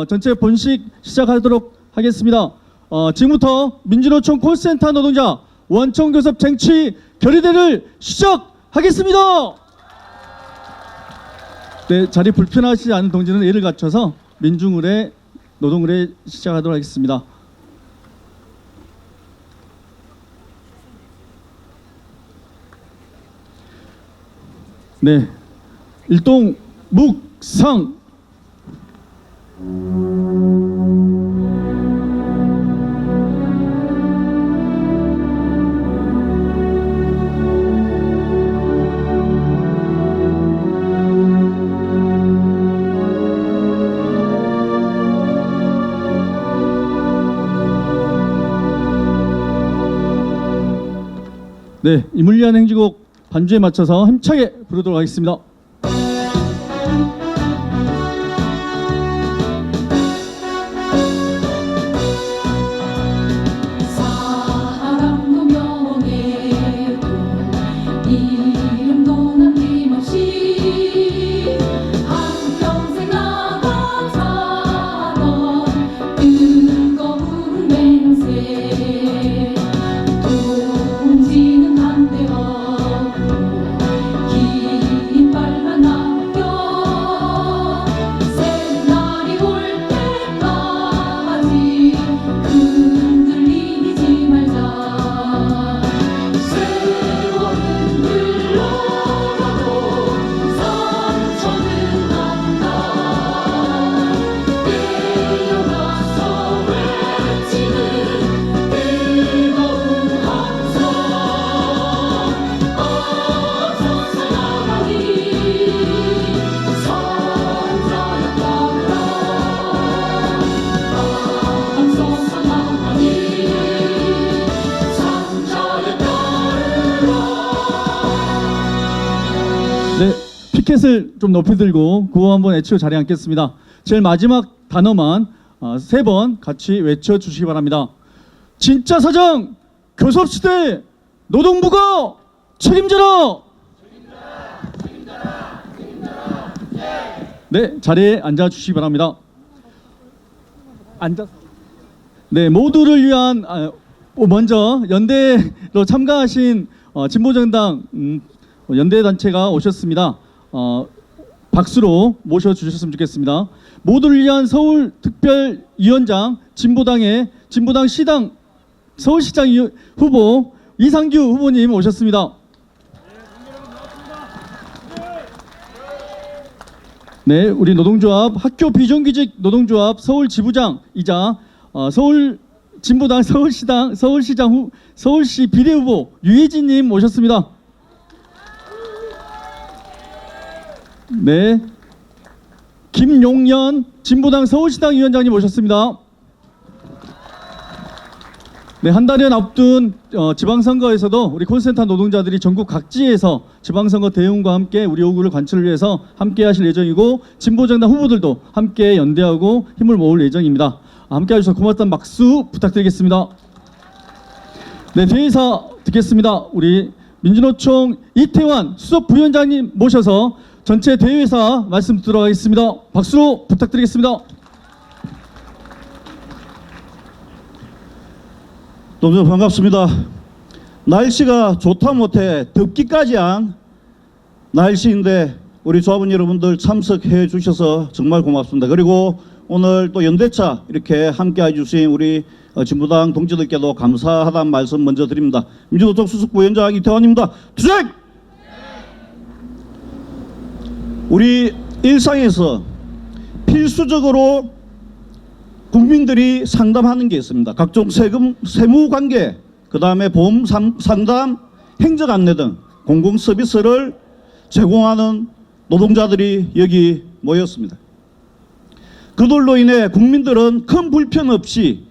전체 본식 시작하도록 하겠습니다. 지금부터 민주노총 콜센터 노동자 원청교섭 쟁취 결의대를 시작하겠습니다. 네, 자리 불편하시지 않은 동지는 예를 갖춰서 민중의례, 노동의례 시작하도록 하겠습니다. 네, 일동 묵상. 네, 이물리한 행지곡 반주에 맞춰서 힘차게 부르도록 하겠습니다. 사랑도 명예도 이름도 남김없이 한평생 나가 자던 뜨거운 맹세 동지는 한데없고 깃발만 남겨 새날이 올 때까지 흔들리지 말자. 세월은 흘러가도 상처는 난다. 깨어나서 외치는 뜨거운 함성. 앞서서 나가리 선자였다라. 앞서서 나가리 선자였다라. 네, 피켓을 좀 높이 들고 구호 한번 외치고 자리에 앉겠습니다. 제일 마지막 단어만 3번 같이 외쳐주시기 바랍니다. 진짜 사장 교섭시대 노동부가 책임져라. 네, 자리에 앉아주시기 바랍니다. 앉아. 네, 모두를 위한 먼저 연대로 참가하신 진보정당 연대단체가 오셨습니다. 박수로 모셔주셨으면 좋겠습니다. 모두를 위한 서울특별위원장 진보당 시당 서울시장 후보 이상규 후보님 오셨습니다. 네, 우리 노동조합 학교 비정규직 노동조합 서울지부장이자 진보당 서울시 비례후보 유혜진님 오셨습니다. 네, 김용연 진보당 서울시당 위원장님 오셨습니다. 네, 한 달여 앞둔 지방선거에서도 우리 콜센터 노동자들이 전국 각지에서 지방선거 대응과 함께 우리 요구를 관철을 위해서 함께 하실 예정이고 진보정당 후보들도 함께 연대하고 힘을 모을 예정입니다. 함께 해주셔서 고맙다는 박수 부탁드리겠습니다. 네, 대회사 듣겠습니다. 우리 민주노총 이태환 수석부위원장님 모셔서 전체 대회사 말씀 듣도록 하겠습니다. 박수로 부탁드리겠습니다. 동생 반갑습니다. 날씨가 좋다 못해 덥기까지 한 날씨인데 우리 조합원 여러분들 참석해 주셔서 정말 고맙습니다. 그리고 오늘 또 연대차 이렇게 함께 해주신 우리 진보당 동지들께도 감사하다는 말씀 먼저 드립니다. 민주노총 수석부위원장 이태환입니다. 투쟁! 우리 일상에서 필수적으로 국민들이 상담하는 게 있습니다. 각종 세금, 세무 관계, 그 다음에 보험 상담, 행정 안내 등 공공 서비스를 제공하는 노동자들이 여기 모였습니다. 그들로 인해 국민들은 큰 불편 없이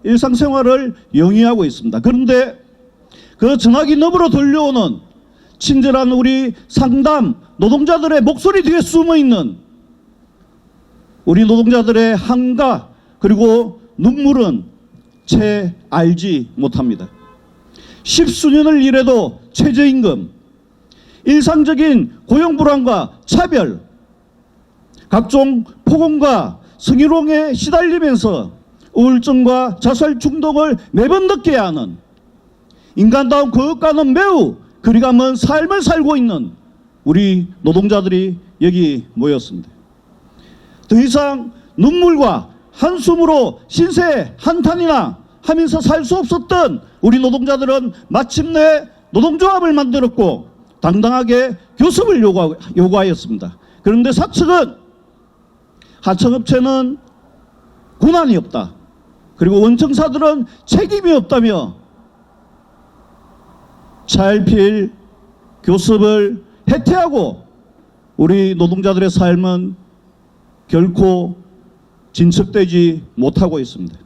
일상생활을 영위하고 있습니다. 그런데 그 전화기 너머로 들려오는 친절한 우리 상담 노동자들의 목소리 뒤에 숨어있는 우리 노동자들의 한가 그리고 눈물은 채 알지 못합니다. 십수년을 일해도 최저임금, 일상적인 고용불안과 차별, 각종 폭언과 성희롱에 시달리면서 우울증과 자살 중독을 매번 느껴야 하는 인간다운 그것과는 매우 거리가 먼 삶을 살고 있는 우리 노동자들이 여기 모였습니다. 더 이상 눈물과 한숨으로 신세 한탄이나 하면서 살 수 없었던 우리 노동자들은 마침내 노동조합을 만들었고 당당하게 교섭을 요구하였습니다. 그런데 사측은 하청업체는 권한이 없다. 그리고 원청사들은 책임이 없다며 차일피일 교섭을 해태하고 우리 노동자들의 삶은 결코 진척되지 못하고 있습니다.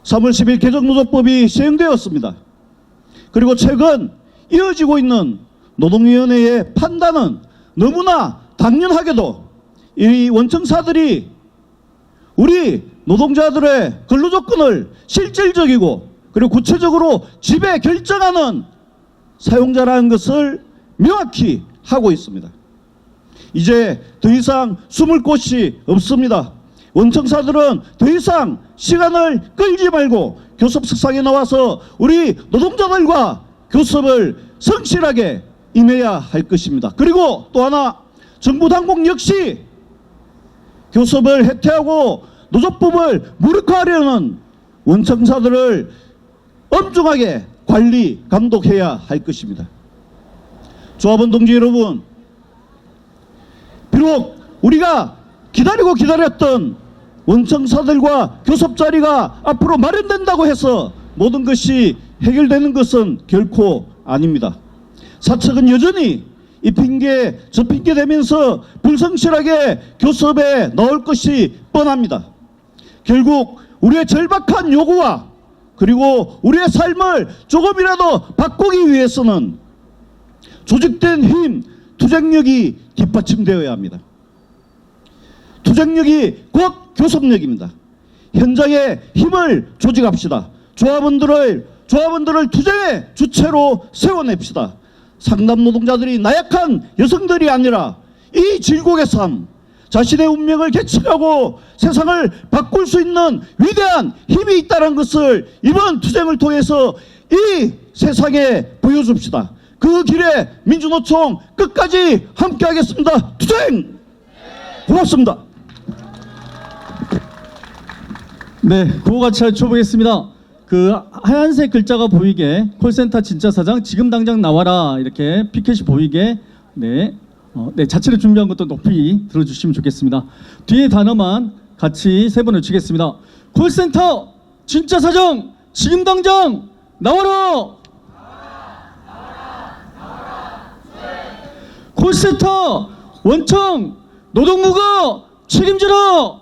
3월 10일 개정노조법이 시행되었습니다. 그리고 최근 이어지고 있는 노동위원회의 판단은 너무나 당연하게도 이 원청사들이 우리 노동자들의 근로조건을 실질적이고 그리고 구체적으로 지배 결정하는 사용자라는 것을 명확히 하고 있습니다. 이제 더 이상 숨을 곳이 없습니다. 원청사들은 더 이상 시간을 끌지 말고 교섭석상에 나와서 우리 노동자들과 교섭을 성실하게 임해야 할 것입니다. 그리고 또 하나, 정부 당국 역시 교섭을 해태하고 노조법을 무력화하려는 원청사들을 엄중하게 관리, 감독해야 할 것입니다. 조합원 동지 여러분, 비록 우리가 기다렸던 원청사들과 교섭 자리가 앞으로 마련된다고 해서 모든 것이 해결되는 것은 결코 아닙니다. 사측은 여전히 이 핑계 저 핑계 대면서 불성실하게 교섭에 나올 것이 뻔합니다. 결국 우리의 절박한 요구와 그리고 우리의 삶을 조금이라도 바꾸기 위해서는 조직된 힘, 투쟁력이 뒷받침되어야 합니다. 투쟁력이 곧 교섭력입니다. 현장에 힘을 조직합시다. 조합원들을 투쟁의 주체로 세워냅시다. 상담 노동자들이 나약한 여성들이 아니라 이 질곡의 삶, 자신의 운명을 개척하고 세상을 바꿀 수 있는 위대한 힘이 있다는 것을 이번 투쟁을 통해서 이 세상에 보여줍시다. 그 길에 민주노총 끝까지 함께하겠습니다. 투쟁! 고맙습니다. 네, 구호같이 쳐보겠습니다. 그 하얀색 글자가 보이게 콜센터 진짜 사장 지금 당장 나와라 이렇게 피켓이 보이게 네, 자체를 준비한 것도 높이 들어주시면 좋겠습니다. 뒤에 단어만 같이 세 번 외치겠습니다. 콜센터 진짜 사장 지금 당장 나와라. 콜센터 원청 노동부가 책임져라.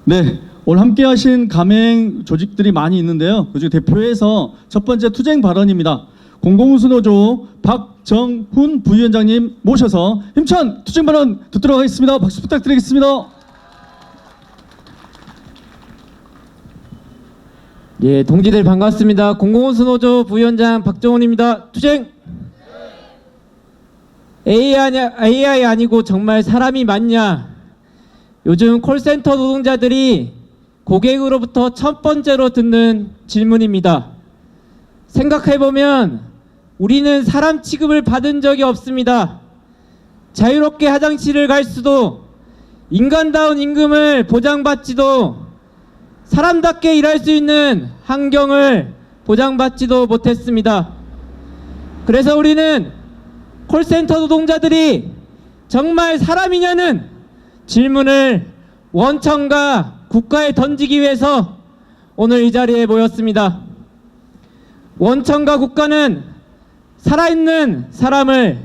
네, 오늘 함께 하신 가맹 조직들이 많이 있는데요. 그중에 대표해서 첫 번째 투쟁 발언입니다. 공공운수노조 박정훈 부위원장님 모셔서 힘찬 투쟁 발언 듣도록 하겠습니다. 박수 부탁드리겠습니다. 예, 동지들 반갑습니다. 공공운수노조 부위원장 박정훈입니다. 투쟁! AI 아니고 정말 사람이 맞냐? 요즘 콜센터 노동자들이 고객으로부터 첫 번째로 듣는 질문입니다. 생각해보면 우리는 사람 취급을 받은 적이 없습니다. 자유롭게 화장실을 갈 수도, 인간다운 임금을 보장받지도, 사람답게 일할 수 있는 환경을 보장받지도 못했습니다. 그래서 우리는 콜센터 노동자들이 정말 사람이냐는 질문을 원청과 국가에 던지기 위해서 오늘 이 자리에 모였습니다. 원청과 국가는 살아있는 사람을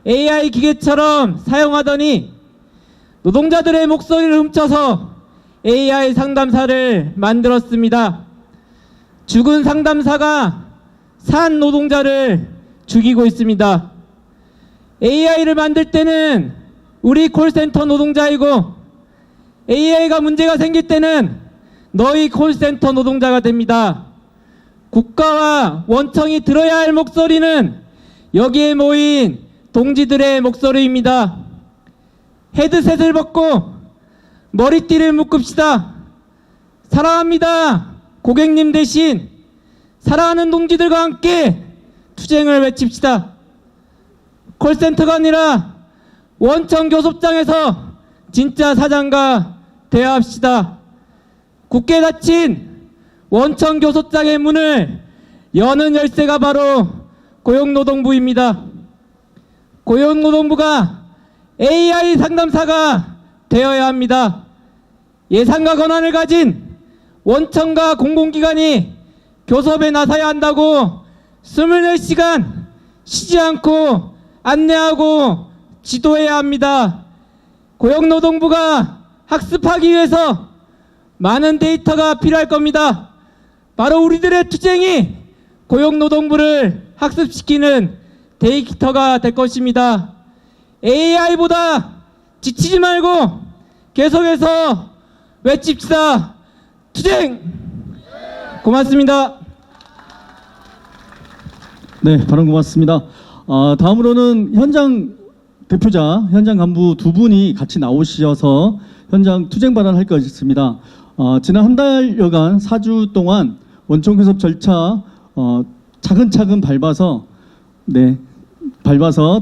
AI 기계처럼 사용하더니 노동자들의 목소리를 훔쳐서 AI 상담사를 만들었습니다. 죽은 상담사가 산 노동자를 죽이고 있습니다. AI를 만들 때는 우리 콜센터 노동자이고 AI가 문제가 생길 때는 너희 콜센터 노동자가 됩니다. 국가와 원청이 들어야 할 목소리는 여기에 모인 동지들의 목소리입니다. 헤드셋을 벗고 머리띠를 묶읍시다. 사랑합니다. 고객님 대신 사랑하는 동지들과 함께 투쟁을 외칩시다. 콜센터가 아니라 원청 교섭장에서 진짜 사장과 대화합시다. 굳게 닫힌 원청 교섭장의 문을 여는 열쇠가 바로 고용노동부입니다. 고용노동부가 AI 상담사가 되어야 합니다. 예산과 권한을 가진 원청과 공공기관이 교섭에 나서야 한다고 24시간 쉬지 않고 안내하고 지도해야 합니다. 고용노동부가 학습하기 위해서 많은 데이터가 필요할 겁니다. 바로 우리들의 투쟁이 고용노동부를 학습시키는 데이터가 될 것입니다. AI보다 지치지 말고 계속해서 외칩시다. 투쟁! 고맙습니다. 네, 발언 고맙습니다. 다음으로는 현장 대표자, 현장 간부 두 분이 같이 나오셔서 현장 투쟁 발언할 것입니다. 지난 한 달여간 4주 동안 원청 교섭 절차 차근차근 밟아서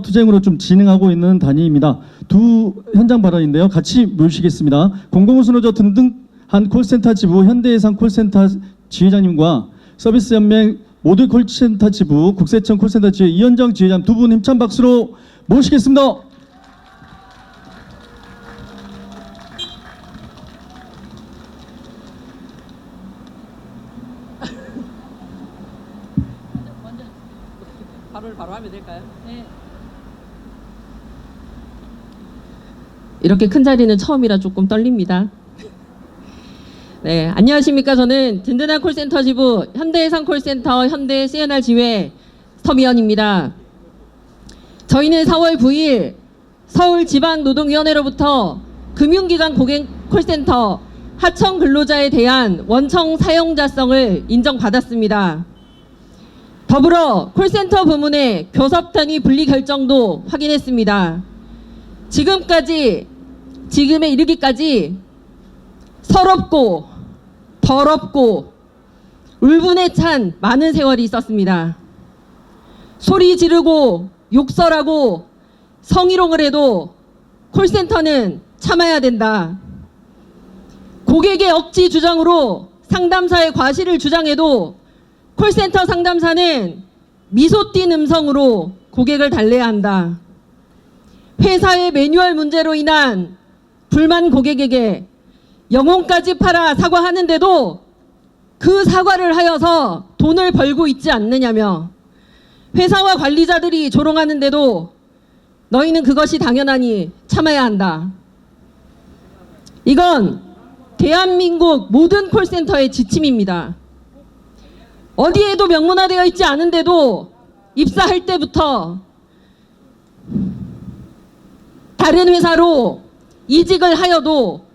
투쟁으로 좀 진행하고 있는 단위입니다. 두 현장 발언인데요. 같이 모시겠습니다. 공공운수노조 등등한 콜센터 지부 현대해상 콜센터 지회장님과 서비스연맹 모두 콜센터 지부 국세청 콜센터 지회 이현정 지회장 두 분 힘찬 박수로 모시겠습니다. 바로 하면 될까요? 네. 이렇게 큰 자리는 처음이라 조금 떨립니다. 네, 안녕하십니까. 저는 든든한 콜센터 지부 현대해상 콜센터 현대 CNR 지회 스터미연입니다. 저희는 4월 9일 서울지방노동위원회로부터 금융기관 고객 콜센터 하청 근로자에 대한 원청 사용자성을 인정받았습니다. 더불어 콜센터 부문의 교섭단위 분리 결정도 확인했습니다. 지금에 이르기까지 서럽고 더럽고 울분에 찬 많은 세월이 있었습니다. 소리 지르고 욕설하고 성희롱을 해도 콜센터는 참아야 된다. 고객의 억지 주장으로 상담사의 과실을 주장해도 콜센터 상담사는 미소 띈 음성으로 고객을 달래야 한다. 회사의 매뉴얼 문제로 인한 불만 고객에게 영혼까지 팔아 사과하는데도 그 사과를 하여서 돈을 벌고 있지 않느냐며 회사와 관리자들이 조롱하는데도 너희는 그것이 당연하니 참아야 한다. 이건 대한민국 모든 콜센터의 지침입니다. 어디에도 명문화되어 있지 않은데도 입사할 때부터 다른 회사로 이직을 하여도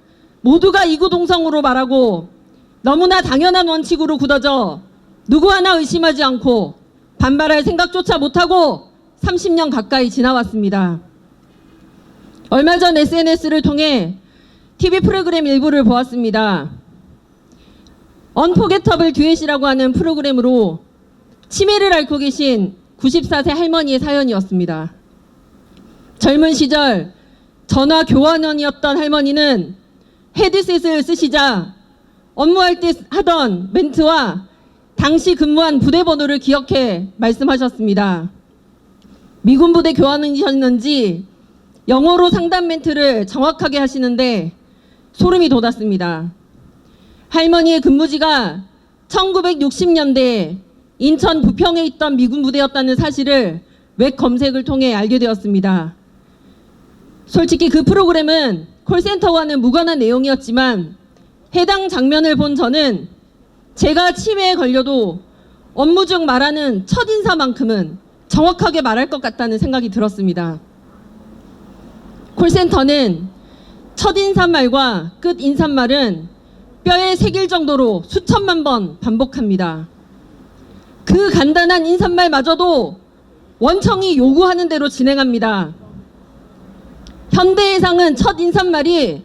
모두가 이구동성으로 말하고 너무나 당연한 원칙으로 굳어져 누구 하나 의심하지 않고 반발할 생각조차 못하고 30년 가까이 지나왔습니다. 얼마 전 SNS를 통해 TV 프로그램 일부를 보았습니다. 언포게터블 듀엣이라고 하는 프로그램으로 치매를 앓고 계신 94세 할머니의 사연이었습니다. 젊은 시절 전화 교환원이었던 할머니는 헤드셋을 쓰시자 업무할 때 하던 멘트와 당시 근무한 부대 번호를 기억해 말씀하셨습니다. 미군 부대 교환원이셨는지 영어로 상담 멘트를 정확하게 하시는데 소름이 돋았습니다. 할머니의 근무지가 1960년대에 인천 부평에 있던 미군 부대였다는 사실을 웹 검색을 통해 알게 되었습니다. 솔직히 그 프로그램은 콜센터와는 무관한 내용이었지만 해당 장면을 본 저는 제가 치매에 걸려도 업무 중 말하는 첫인사만큼은 정확하게 말할 것 같다는 생각이 들었습니다. 콜센터는 첫인사말과 끝인사말은 뼈에 새길 정도로 수천만 번 반복합니다. 그 간단한 인사말마저도 원청이 요구하는 대로 진행합니다. 현대해상은 첫 인사말이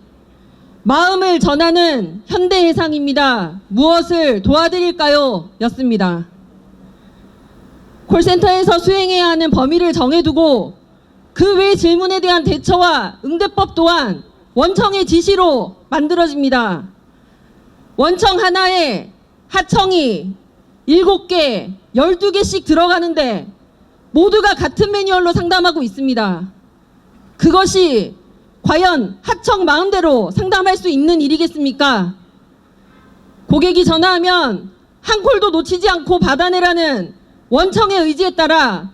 마음을 전하는 현대해상입니다. 무엇을 도와드릴까요? 였습니다. 콜센터에서 수행해야 하는 범위를 정해두고 그 외 질문에 대한 대처와 응대법 또한 원청의 지시로 만들어집니다. 원청 하나에 하청이 7개, 12개씩 들어가는데 모두가 같은 매뉴얼로 상담하고 있습니다. 그것이 과연 하청 마음대로 상담할 수 있는 일이겠습니까? 고객이 전화하면 한 콜도 놓치지 않고 받아내라는 원청의 의지에 따라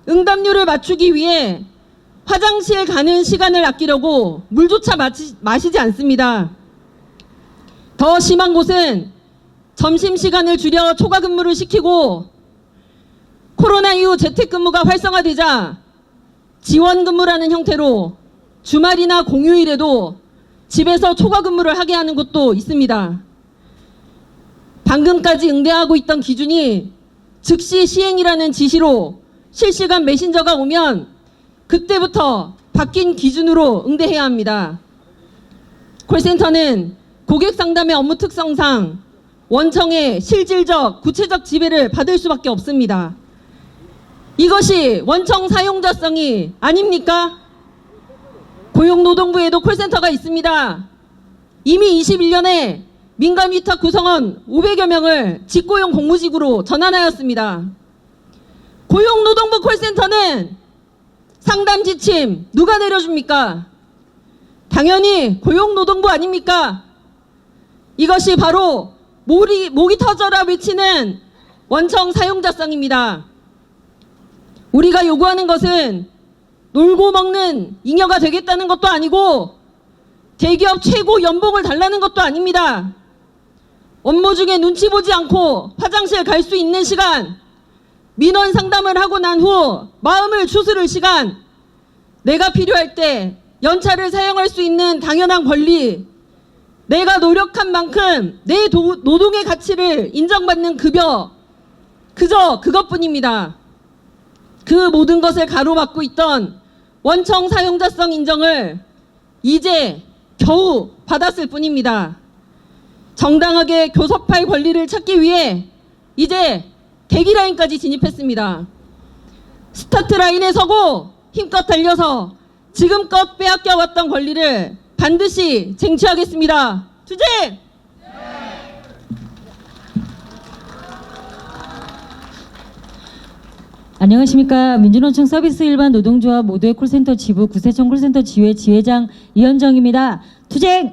응답률을 맞추기 위해 화장실 가는 시간을 아끼려고 물조차 마시지 않습니다. 더 심한 곳은 점심시간을 줄여 초과 근무를 시키고 코로나 이후 재택근무가 활성화되자 지원근무라는 형태로 주말이나 공휴일에도 집에서 초과 근무를 하게 하는 곳도 있습니다. 방금까지 응대하고 있던 기준이 즉시 시행이라는 지시로 실시간 메신저가 오면 그때부터 바뀐 기준으로 응대해야 합니다. 콜센터는 고객 상담의 업무 특성상 원청의 실질적, 구체적 지배를 받을 수밖에 없습니다. 이것이 원청 사용자성이 아닙니까? 고용노동부에도 콜센터가 있습니다. 이미 21년에 민간 위탁 구성원 500여 명을 직고용 공무직으로 전환하였습니다. 고용노동부 콜센터는 상담 지침 누가 내려줍니까? 당연히 고용노동부 아닙니까? 이것이 바로 목이 터져라 외치는 원청 사용자성입니다. 우리가 요구하는 것은 놀고 먹는 잉여가 되겠다는 것도 아니고 대기업 최고 연봉을 달라는 것도 아닙니다. 업무 중에 눈치 보지 않고 화장실 갈 수 있는 시간, 민원 상담을 하고 난 후 마음을 추스를 시간, 내가 필요할 때 연차를 사용할 수 있는 당연한 권리, 내가 노력한 만큼 내 노동의 가치를 인정받는 급여, 그저 그것뿐입니다. 그 모든 것을 가로막고 있던 원청 사용자성 인정을 이제 겨우 받았을 뿐입니다. 정당하게 교섭할 권리를 찾기 위해 이제 대기라인까지 진입했습니다. 스타트 라인에 서고 힘껏 달려서 지금껏 빼앗겨왔던 권리를 반드시 쟁취하겠습니다. 투쟁! 안녕하십니까. 민주노총 서비스 일반 노동조합 모두의 콜센터 지부 구세청 콜센터 지회 지회장 이현정입니다. 투쟁!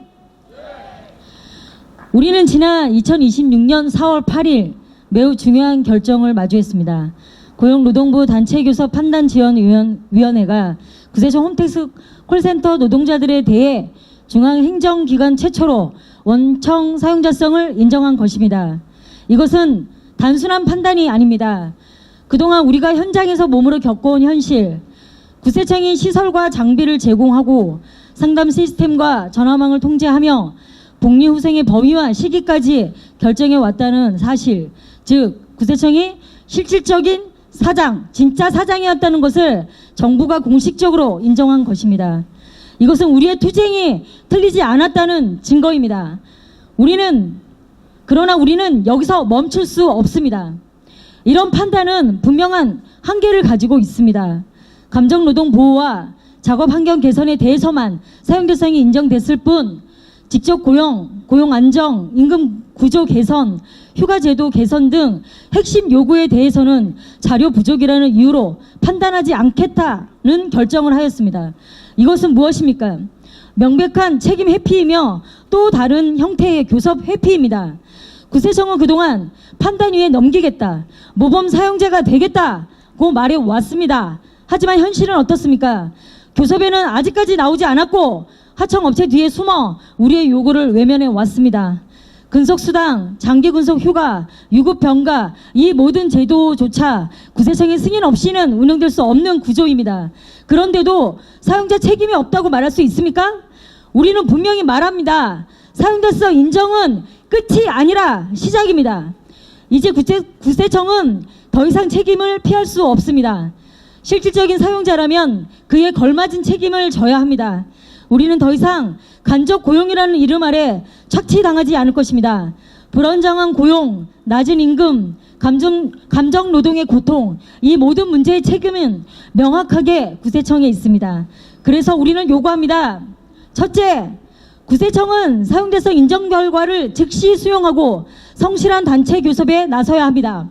우리는 지난 2026년 4월 8일 매우 중요한 결정을 마주했습니다. 고용노동부 단체교섭 판단지원위원회가 구세청 홈택스 콜센터 노동자들에 대해 중앙행정기관 최초로 원청 사용자성을 인정한 것입니다. 이것은 단순한 판단이 아닙니다. 그동안 우리가 현장에서 몸으로 겪어온 현실, 구세청이 시설과 장비를 제공하고 상담 시스템과 전화망을 통제하며 복리후생의 범위와 시기까지 결정해 왔다는 사실, 즉 구세청이 실질적인 사장, 진짜 사장이었다는 것을 정부가 공식적으로 인정한 것입니다. 이것은 우리의 투쟁이 틀리지 않았다는 증거입니다. 그러나 우리는 여기서 멈출 수 없습니다. 이런 판단은 분명한 한계를 가지고 있습니다. 감정노동 보호와 작업 환경 개선에 대해서만 사용자성이 인정됐을 뿐 직접 고용 안정, 임금 구조 개선, 휴가제도 개선 등 핵심 요구에 대해서는 자료 부족이라는 이유로 판단하지 않겠다는 결정을 하였습니다. 이것은 무엇입니까? 명백한 책임 회피이며 또 다른 형태의 교섭 회피입니다. 구세청은 그동안 판단 위에 넘기겠다, 모범 사용자가 되겠다고 말해왔습니다. 하지만 현실은 어떻습니까? 교섭에는 아직까지 나오지 않았고 하청업체 뒤에 숨어 우리의 요구를 외면해 왔습니다. 근속수당, 장기근속휴가, 유급병가 이 모든 제도조차 구세청의 승인 없이는 운영될 수 없는 구조입니다. 그런데도 사용자 책임이 없다고 말할 수 있습니까? 우리는 분명히 말합니다. 사용자성 인정은 끝이 아니라 시작입니다. 이제 구세청은 더 이상 책임을 피할 수 없습니다. 실질적인 사용자라면 그에 걸맞은 책임을 져야 합니다. 우리는 더 이상 간접 고용이라는 이름 아래 착취당하지 않을 것입니다. 불안정한 고용, 낮은 임금, 감정 노동의 고통, 이 모든 문제의 책임은 명확하게 구세청에 있습니다. 그래서 우리는 요구합니다. 첫째, 구세청은 사용대상 인정 결과를 즉시 수용하고 성실한 단체 교섭에 나서야 합니다.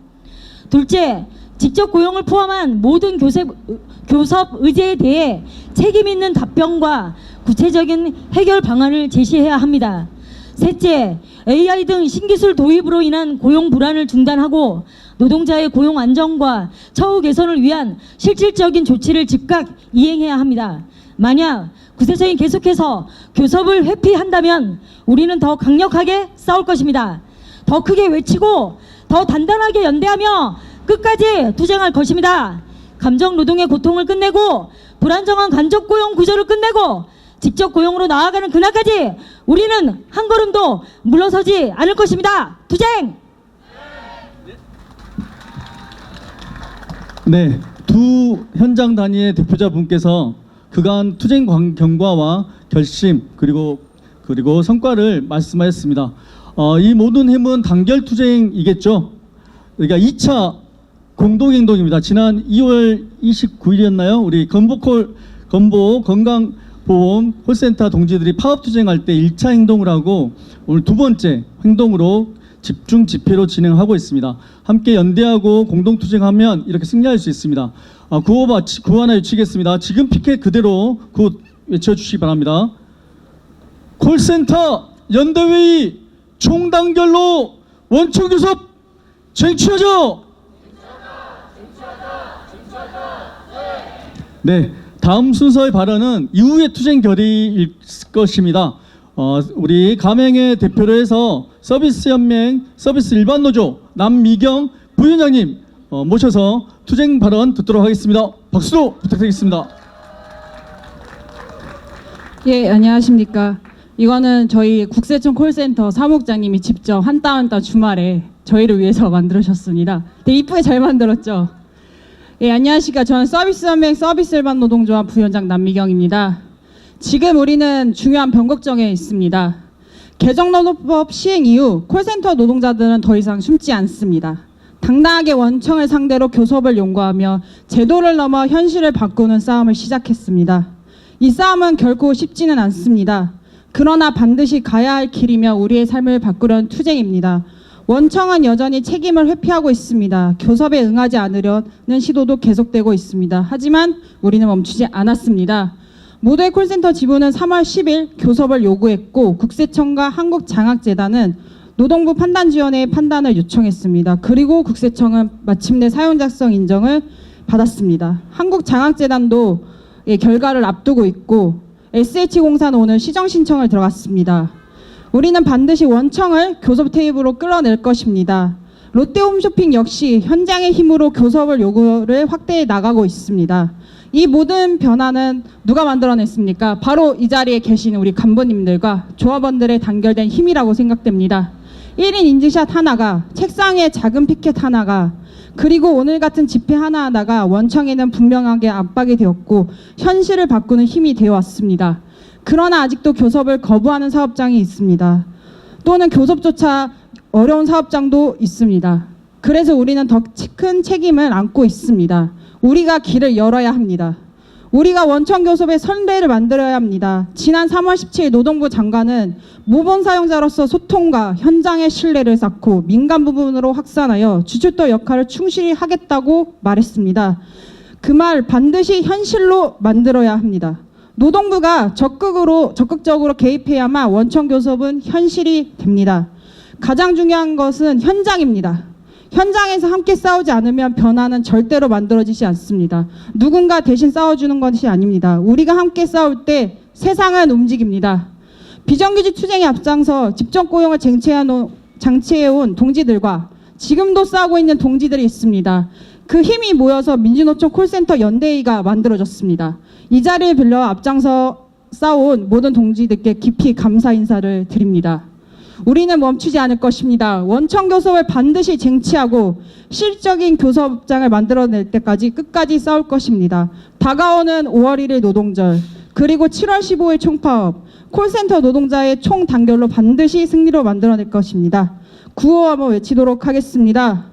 둘째, 직접 고용을 포함한 모든 교섭 의제에 대해 책임 있는 답변과 구체적인 해결 방안을 제시해야 합니다. 셋째, AI 등 신기술 도입으로 인한 고용 불안을 중단하고 노동자의 고용 안정과 처우 개선을 위한 실질적인 조치를 즉각 이행해야 합니다. 만약 구세청이 계속해서 교섭을 회피한다면 우리는 더 강력하게 싸울 것입니다. 더 크게 외치고 더 단단하게 연대하며 끝까지 투쟁할 것입니다. 감정 노동의 고통을 끝내고 불안정한 간접 고용 구조를 끝내고 직접 고용으로 나아가는 그날까지 우리는 한 걸음도 물러서지 않을 것입니다. 투쟁! 네, 두 현장 단위의 대표자분께서 그간 투쟁 경과와 결심 그리고 성과를 말씀하셨습니다. 이 모든 힘은 단결 투쟁이겠죠. 그러니까 2차 공동행동입니다. 지난 2월 29일이었나요? 우리 건보 건강보험 콜센터 동지들이 파업투쟁할 때 1차 행동을 하고 오늘 두 번째 행동으로 집중 집회로 진행하고 있습니다. 함께 연대하고 공동투쟁하면 이렇게 승리할 수 있습니다. 구호 하나 외치겠습니다. 지금 피켓 그대로 곧 외쳐주시기 바랍니다. 콜센터 연대회의 총단결로 원청교섭 쟁취하자! 네, 다음 순서의 발언은 이후의 투쟁 결의일 것입니다. 우리 가맹의 대표로 해서 서비스연맹 서비스 일반노조 남미경 부위원장님 모셔서 투쟁 발언 듣도록 하겠습니다. 박수도 부탁드리겠습니다. 예, 안녕하십니까. 이거는 저희 국세청 콜센터 사무국장님이 직접 한 땀 한 땀 주말에 저희를 위해서 만들으셨습니다. 되게 이쁘게 잘 만들었죠. 예, 안녕하십니까. 저는 서비스연맹 서비스일반노동조합 부위원장 남미경입니다. 지금 우리는 중요한 변곡점에 있습니다. 개정노동법 시행 이후 콜센터 노동자들은 더 이상 숨지 않습니다. 당당하게 원청을 상대로 교섭을 요구하며 제도를 넘어 현실을 바꾸는 싸움을 시작했습니다. 이 싸움은 결코 쉽지는 않습니다. 그러나 반드시 가야 할 길이며 우리의 삶을 바꾸려는 투쟁입니다. 원청은 여전히 책임을 회피하고 있습니다. 교섭에 응하지 않으려는 시도도 계속되고 있습니다. 하지만 우리는 멈추지 않았습니다. 모두의 콜센터 지부는 3월 10일 교섭을 요구했고 국세청과 한국장학재단은 노동부 판단지원회의 판단을 요청했습니다. 그리고 국세청은 마침내 사용자성 인정을 받았습니다. 한국장학재단도 결과를 앞두고 있고 SH공사는 오늘 시정 신청을 들어갔습니다. 우리는 반드시 원청을 교섭 테이블로 끌어낼 것입니다. 롯데홈쇼핑 역시 현장의 힘으로 교섭을 요구를 확대해 나가고 있습니다. 이 모든 변화는 누가 만들어냈습니까? 바로 이 자리에 계신 우리 간부님들과 조합원들의 단결된 힘이라고 생각됩니다. 1인 인증샷 하나가, 책상에 작은 피켓 하나가, 그리고 오늘 같은 집회 하나하나가 원청에는 분명하게 압박이 되었고 현실을 바꾸는 힘이 되어왔습니다. 그러나 아직도 교섭을 거부하는 사업장이 있습니다. 또는 교섭조차 어려운 사업장도 있습니다. 그래서 우리는 더 큰 책임을 안고 있습니다. 우리가 길을 열어야 합니다. 우리가 원청 교섭의 선례를 만들어야 합니다. 지난 3월 17일 노동부 장관은 모범 사용자로서 소통과 현장의 신뢰를 쌓고 민간 부분으로 확산하여 주춧돌 역할을 충실히 하겠다고 말했습니다. 그 말 반드시 현실로 만들어야 합니다. 노동부가 적극적으로 개입해야만 원청 교섭은 현실이 됩니다. 가장 중요한 것은 현장입니다. 현장에서 함께 싸우지 않으면 변화는 절대로 만들어지지 않습니다. 누군가 대신 싸워주는 것이 아닙니다. 우리가 함께 싸울 때 세상은 움직입니다. 비정규직 투쟁에 앞장서 집정 고용을 장치해온 동지들과 지금도 싸우고 있는 동지들이 있습니다. 그 힘이 모여서 민주노총 콜센터 연대회의가 만들어졌습니다. 이 자리를 빌려 앞장서 싸운 모든 동지들께 깊이 감사 인사를 드립니다. 우리는 멈추지 않을 것입니다. 원청 교섭을 반드시 쟁취하고 실적인 교섭장을 만들어낼 때까지 끝까지 싸울 것입니다. 다가오는 5월 1일 노동절, 그리고 7월 15일 총파업, 콜센터 노동자의 총단결로 반드시 승리로 만들어낼 것입니다. 구호 한번 외치도록 하겠습니다.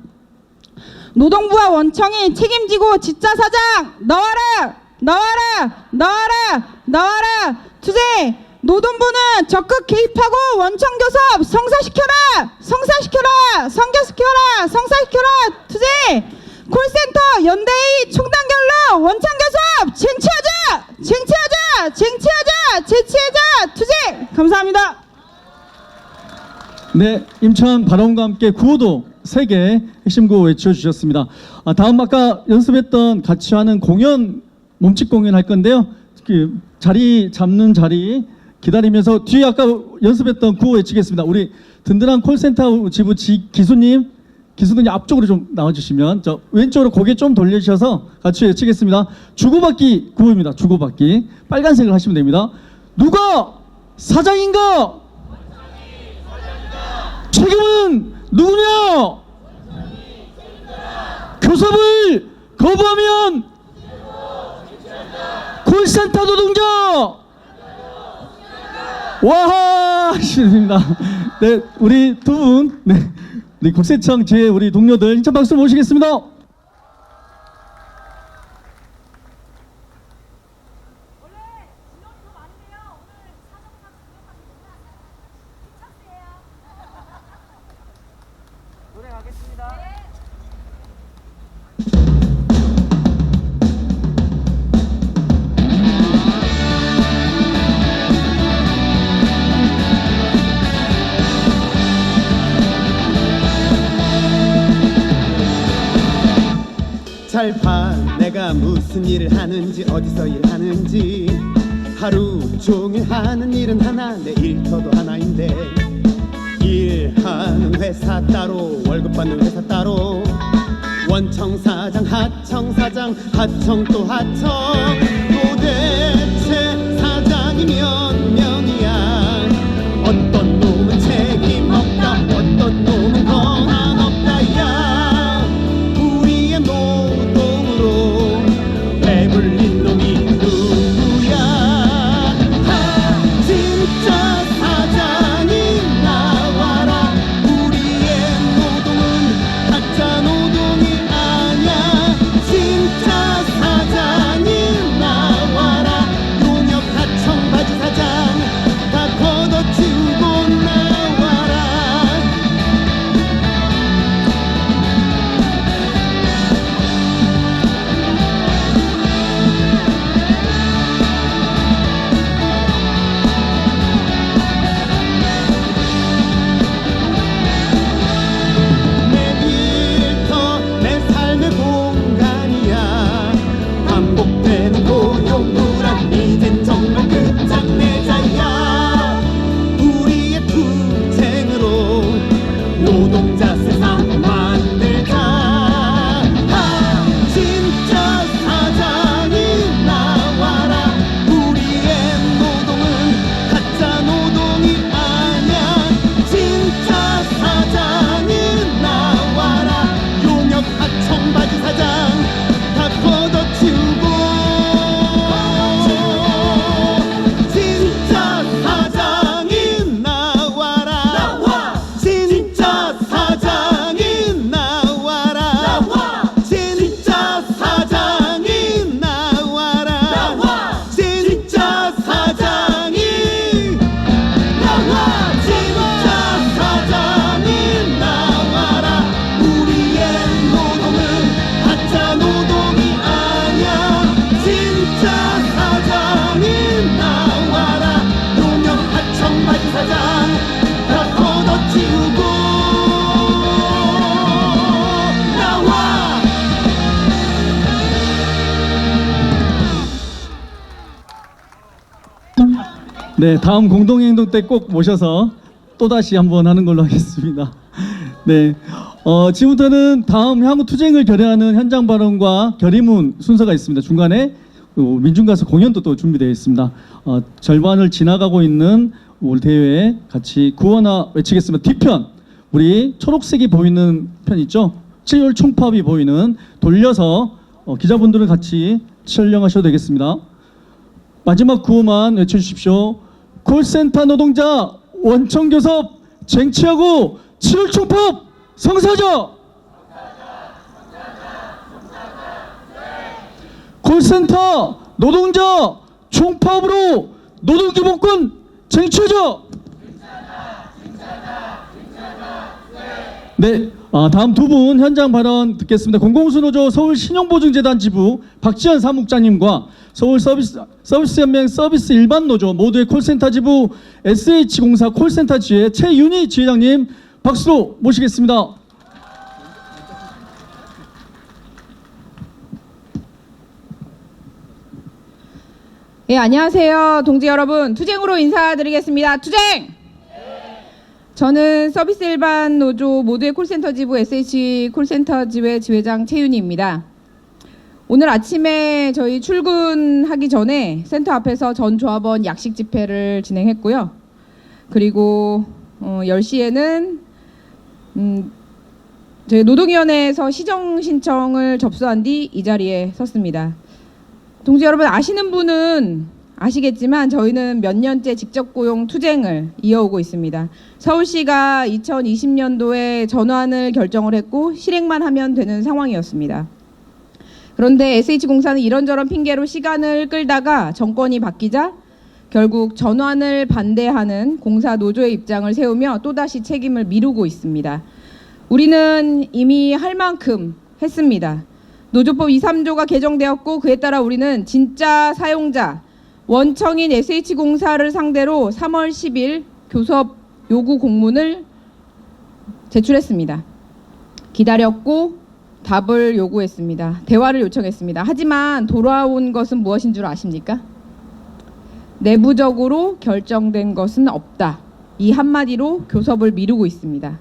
노동부와 원청이 책임지고 진짜 사장 나와라! 나와라! 나와라! 나와라! 투쟁! 노동부는 적극 개입하고 원청 교섭 성사시켜라! 성사시켜라! 성교시켜라! 성사시켜라! 투쟁! 콜센터 연대의 총단결로 원청 교섭 쟁취하자! 쟁취하자! 쟁취하자! 쟁취하자! 투쟁! 감사합니다. 네, 임찬 발언과 함께 구호도 3개 핵심 구호 외쳐주셨습니다. 다음 아까 연습했던 같이 하는 공연, 몸짓 공연 할 건데요. 그 자리 잡는 자리 기다리면서 뒤에 아까 연습했던 구호 외치겠습니다. 우리 든든한 콜센터 지부 기수님 앞쪽으로 좀 나와주시면, 저 왼쪽으로 고개 좀 돌려주셔서 같이 외치겠습니다. 주고받기 구호입니다. 주고받기. 빨간색을 하시면 됩니다. 누가 사장인가? 책임은 누구냐? 교섭을 거부하면 콜센터 노동자 와 하십니다. 네, 우리 두 분, 네, 우리 국세청 제 우리 동료들 힘찬 박수 모시겠습니다. 잘 봐, 내가 무슨 일을 하는지 어디서 일하는지. 하루 종일 하는 일은 하나, 내 일터도 하나인데. 일하는 회사 따로, 월급 받는 회사 따로. 원청 사장, 하청 사장, 하청 또 하청. 도대체 사장이 몇 명이야? 어떤 놈은 책임 없다, 어떤 놈은 권한 없다. 야, 우리의 노동으로 배불린 놈이 누구야? 진짜 사장이 나와라. 우리의 노동은 가짜 노동이 아냐. 진짜 사장이 나와라. 용역 하청 바지 사장 다 걷어치우고 나와라. 내 일터 내 삶의 공간이야. 반복되는 고용 불안 이젠 정말 끝장내자야. 우리의 투쟁으로 노동자 세상 만들자. 진짜 사장이 나와라. 우리의 노동은 가짜 노동이 아냐. 진짜 사장이 나와라. 용역 하청 바지 사장 다 걷어치우고. 진짜 사장이 나와라. 진짜 사장이 나와라. 진짜 사장이 나와라. 진짜 사장이 나와. 진짜 사장이 나와라. 우리의 노동은 가짜 노동이 아냐. 진짜 사장이 나와라. 용역 하청 바지 사장 다 걷어치우고 나와. 네, 다음 공동행동 때 꼭 모셔서 또다시 한번 하는 걸로 하겠습니다. 네, 지금부터는 다음 향후 투쟁을 결의하는 현장 발언과 결의문 순서가 있습니다. 중간에 민중가수 공연도 또 준비되어 있습니다. 절반을 지나가고 있는 우리 대회에 같이 구호하나 외치겠습니다. 뒤편 우리 초록색이 보이는 편 있죠? 7월 총팝이 보이는 돌려서 기자분들은 같이 촬영하셔도 되겠습니다. 마지막 구호만 외쳐주십시오. 콜센터 노동자 원청교섭 쟁취하고 7월 총팝 성사하자! 콜센터 노동자 총파업으로 노동기본권 쟁취하자! 네, 다음 두 분 현장 발언 듣겠습니다. 공공수노조 서울신용보증재단 지부 박지현 사무국장님과 서울서비스연맹 서비스 일반노조 모두의 콜센터 지부 SH공사 콜센터 지회 최윤희 지회장님 박수로 모시겠습니다. 예, 안녕하세요. 동지 여러분. 투쟁으로 인사드리겠습니다. 투쟁! 저는 서비스 일반 노조 모두의 콜센터 지부 SH 콜센터 지회 지회장 최윤희입니다. 오늘 아침에 저희 출근하기 전에 센터 앞에서 전 조합원 약식 집회를 진행했고요. 그리고 10시에는 저희 노동위원회에서 시정 신청을 접수한 뒤 이 자리에 섰습니다. 동지 여러분, 아시는 분은 아시겠지만 저희는 몇 년째 직접 고용 투쟁을 이어오고 있습니다. 서울시가 2020년도에 전환을 결정을 했고 실행만 하면 되는 상황이었습니다. 그런데 SH공사는 이런저런 핑계로 시간을 끌다가 정권이 바뀌자 결국 전환을 반대하는 공사 노조의 입장을 세우며 또다시 책임을 미루고 있습니다. 우리는 이미 할 만큼 했습니다. 노조법 2, 3조가 개정되었고 그에 따라 우리는 진짜 사용자 원청인 SH공사를 상대로 3월 10일 교섭 요구 공문을 제출했습니다. 기다렸고 답을 요구했습니다. 대화를 요청했습니다. 하지만 돌아온 것은 무엇인 줄 아십니까? 내부적으로 결정된 것은 없다. 이 한마디로 교섭을 미루고 있습니다.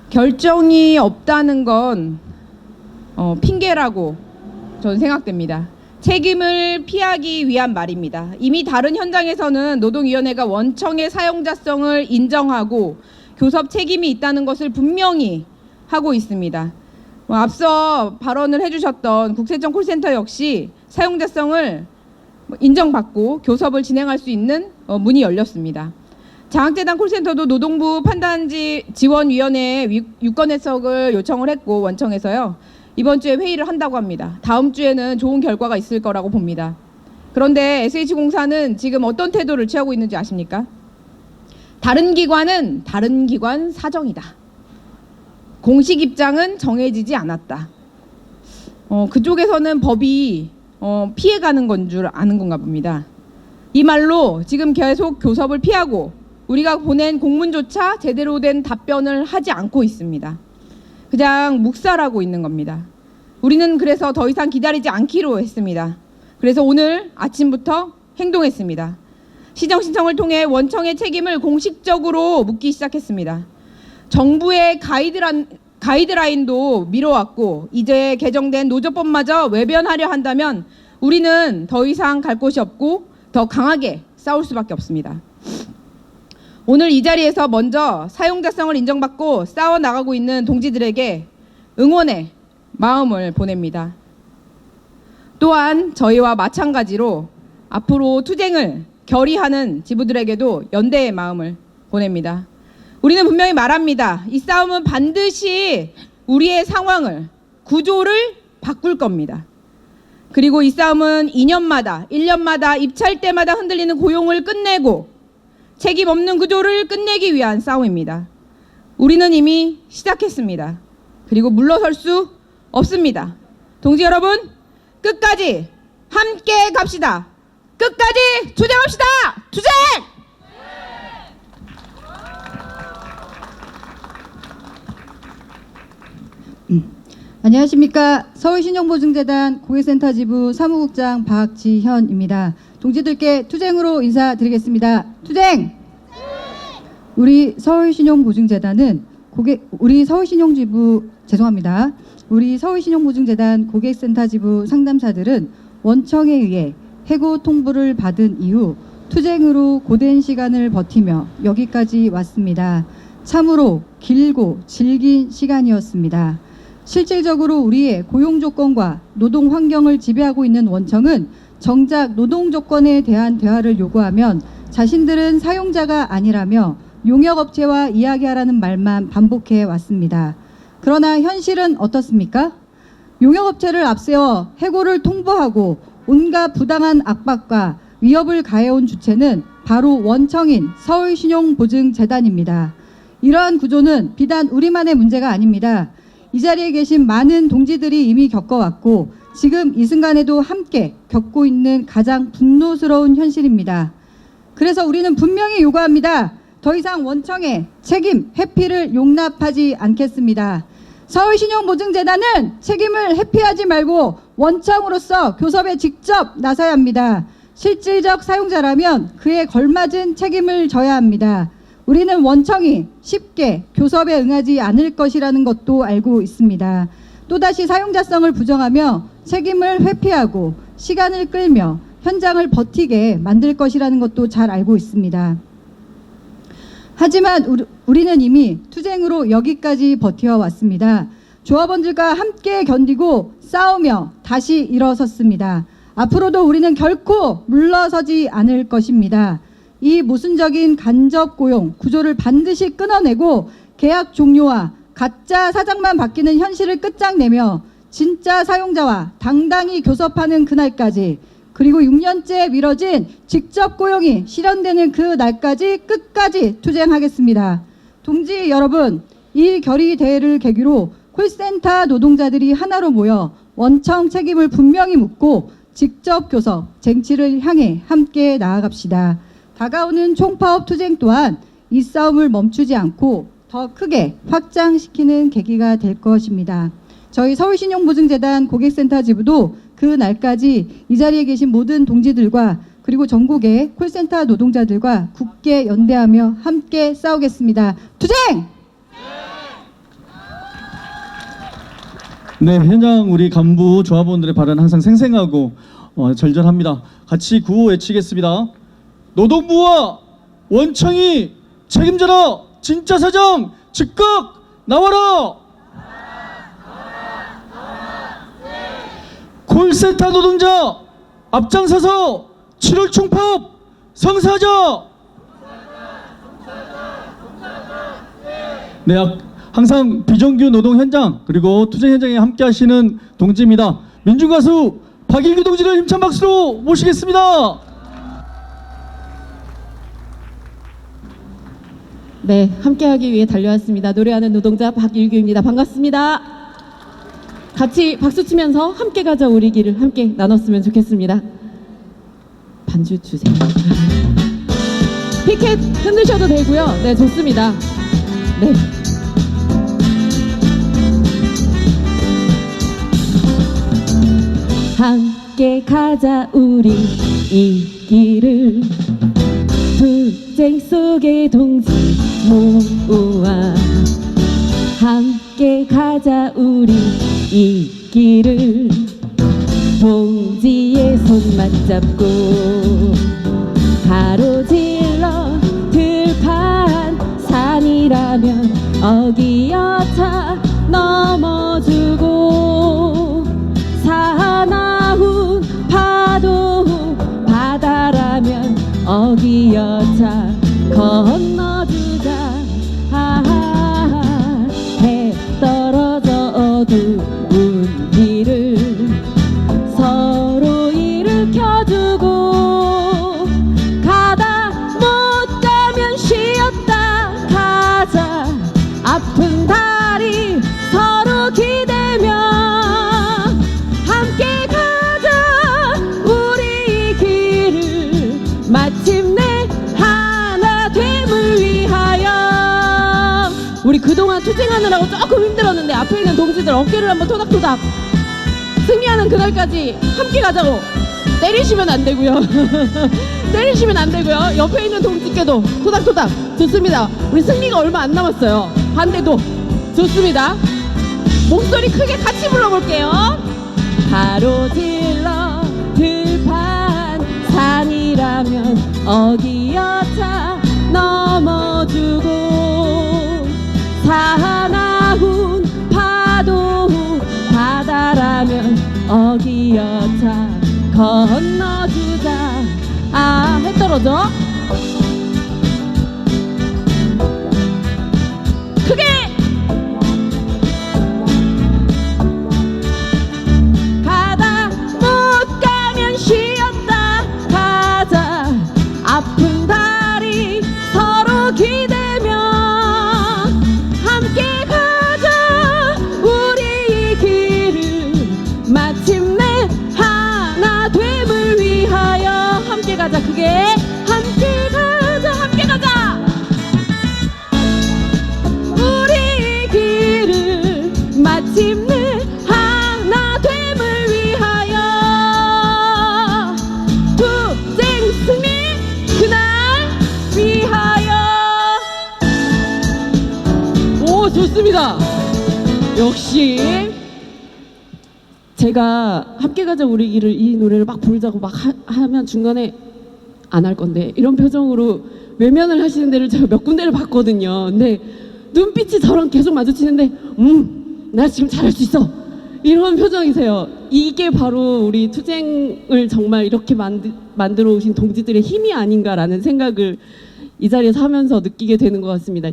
결정이 없다는 건 핑계라고 저는 생각됩니다. 책임을 피하기 위한 말입니다. 이미 다른 현장에서는 노동위원회가 원청의 사용자성을 인정하고 교섭 책임이 있다는 것을 분명히 하고 있습니다. 앞서 발언을 해주셨던 국세청 콜센터 역시 사용자성을 인정받고 교섭을 진행할 수 있는 문이 열렸습니다. 장학재단 콜센터도 노동부 판단지원위원회에 유권 해석을 요청을 했고 원청에서요. 이번 주에 회의를 한다고 합니다. 다음 주에는 좋은 결과가 있을 거라고 봅니다. 그런데 SH공사는 지금 어떤 태도를 취하고 있는지 아십니까? 다른 기관은 다른 기관 사정이다. 공식 입장은 정해지지 않았다. 그쪽에서는 법이 피해가는 건 줄 아는 건가 봅니다. 이 말로 지금 계속 교섭을 피하고 우리가 보낸 공문조차 제대로 된 답변을 하지 않고 있습니다. 그냥 묵살하고 있는 겁니다. 우리는 그래서 더 이상 기다리지 않기로 했습니다. 그래서 오늘 아침부터 행동했습니다. 시정 신청을 통해 원청의 책임을 공식적으로 묻기 시작했습니다. 정부의 가이드라인도 미뤄왔고 이제 개정된 노조법마저 외변하려 한다면 우리는 더 이상 갈 곳이 없고 더 강하게 싸울 수밖에 없습니다. 오늘 이 자리에서 먼저 사용자성을 인정받고 싸워나가고 있는 동지들에게 응원의 마음을 보냅니다. 또한 저희와 마찬가지로 앞으로 투쟁을 결의하는 지부들에게도 연대의 마음을 보냅니다. 우리는 분명히 말합니다. 이 싸움은 반드시 우리의 상황을, 구조를 바꿀 겁니다. 그리고 이 싸움은 2년마다, 1년마다 입찰 때마다 흔들리는 고용을 끝내고 책임 없는 구조를 끝내기 위한 싸움입니다. 우리는 이미 시작했습니다. 그리고 물러설 수 없습니다. 동지 여러분, 끝까지 함께 갑시다. 끝까지 투쟁합시다. 투쟁! 안녕하십니까. 서울신용보증재단 고객센터 지부 사무국장 박지현입니다. 동지들께 투쟁으로 인사드리겠습니다. 투쟁! 우리 서울신용보증재단은 우리 서울신용보증재단 고객센터 지부 상담사들은 원청에 의해 해고 통보를 받은 이후 투쟁으로 고된 시간을 버티며 여기까지 왔습니다. 참으로 길고 질긴 시간이었습니다. 실질적으로 우리의 고용 조건과 노동 환경을 지배하고 있는 원청은 정작 노동 조건에 대한 대화를 요구하면 자신들은 사용자가 아니라며 용역업체와 이야기하라는 말만 반복해 왔습니다. 그러나 현실은 어떻습니까? 용역업체를 앞세워 해고를 통보하고 온갖 부당한 압박과 위협을 가해온 주체는 바로 원청인 서울신용보증재단입니다. 이러한 구조는 비단 우리만의 문제가 아닙니다. 이 자리에 계신 많은 동지들이 이미 겪어왔고 지금 이 순간에도 함께 겪고 있는 가장 분노스러운 현실입니다. 그래서 우리는 분명히 요구합니다. 더 이상 원청의 책임 회피를 용납하지 않겠습니다. 서울신용보증재단은 책임을 회피하지 말고 원청으로서 교섭에 직접 나서야 합니다. 실질적 사용자라면 그에 걸맞은 책임을 져야 합니다. 우리는 원청이 쉽게 교섭에 응하지 않을 것이라는 것도 알고 있습니다. 또다시 사용자성을 부정하며 책임을 회피하고 시간을 끌며 현장을 버티게 만들 것이라는 것도 잘 알고 있습니다. 하지만 우리는 이미 투쟁으로 여기까지 버텨왔습니다. 조합원들과 함께 견디고 싸우며 다시 일어섰습니다. 앞으로도 우리는 결코 물러서지 않을 것입니다. 이 모순적인 간접 고용 구조를 반드시 끊어내고 계약 종료와 가짜 사장만 바뀌는 현실을 끝장내며 진짜 사용자와 당당히 교섭하는 그날까지, 그리고 6년째 미뤄진 직접 고용이 실현되는 그 날까지 끝까지 투쟁하겠습니다. 동지 여러분, 이 결의대회를 계기로 콜센터 노동자들이 하나로 모여 원청 책임을 분명히 묻고 직접 교섭, 쟁취를 향해 함께 나아갑시다. 다가오는 총파업 투쟁 또한 이 싸움을 멈추지 않고 더 크게 확장시키는 계기가 될 것입니다. 저희 서울신용보증재단 고객센터 지부도 그 날까지 이 자리에 계신 모든 동지들과 그리고 전국의 콜센터 노동자들과 굳게 연대하며 함께 싸우겠습니다. 투쟁! 네, 현장 우리 간부 조합원들의 발언 항상 생생하고 절절합니다. 같이 구호 외치겠습니다. 노동부와 원청이 책임져라! 진짜 사정 즉각 나와라! 콜센터 노동자 앞장서서 7월 총파업 성사하자! 네, 항상 비정규 노동 현장 그리고 투쟁 현장에 함께 하시는 동지입니다. 민중가수 박일규 동지를 힘찬 박수로 모시겠습니다. 네, 함께하기 위해 달려왔습니다. 노래하는 노동자 박일규입니다. 반갑습니다. 같이 박수 치면서 함께 가자 우리 길을 함께 나눴으면 좋겠습니다. 반주 주세요. 피켓 흔드셔도 되고요. 네, 좋습니다. 네. 함께 가자 우리 이 길을 투쟁 속의 동지 모아 함께 가자 우리 이 길을 동지의 손 맞잡고 가로질러 들판 산이라면 어기여차 넘어주고 사나운 파도 바다라면 어기여차 건너주자. 해 떨어져 어두운 길을 서로 일으켜주고 가다 못 가면 쉬었다 가자. 아픈 다리 서로 기대며 함께 가자 우리 길을 마침내 하나 됨을 위하여. 우리 그동안 투쟁하느라고 조금 힘들었는데 앞에 있는 동지들 어깨를 한번 토닥토닥 승리하는 그날까지 함께 가자고. 때리시면 안 되고요. 때리시면 안 되고요. 옆에 있는 동지께도 토닥토닥. 좋습니다. 우리 승리가 얼마 안 남았어요. 반대도 좋습니다. 목소리 크게 같이 불러볼게요. 가로질러 들판 산이라 바다라면 어기여자 넘어주고 사나운 파도 바다라면 어기여자 건너주자. 아, 해 떨어져. 크게. 가다 못 가면 쉬었다 가자. 아픈 다리 서로 기대며 함께 가자. 우리 길을 마침내 하나 됨을 위하여 함께 가자. 그게 함께 가자. 함께 가자. 우리 길을 마침내 하나 됨을 위하여 투쟁 승리 그날 위하여. 오, 좋습니다. 역시 제가 함께 가자 우리 길을 이 노래를 막 부르자고 막 하면 중간에 안 할 건데 이런 표정으로 외면을 하시는 데를 제가 몇 군데를 봤거든요. 근데 눈빛이 저랑 계속 마주치는데 나 지금 잘할 수 있어 이런 표정이세요. 이게 바로 우리 투쟁을 정말 이렇게 만들어 오신 동지들의 힘이 아닌가라는 생각을 이 자리에서 하면서 느끼게 되는 것 같습니다.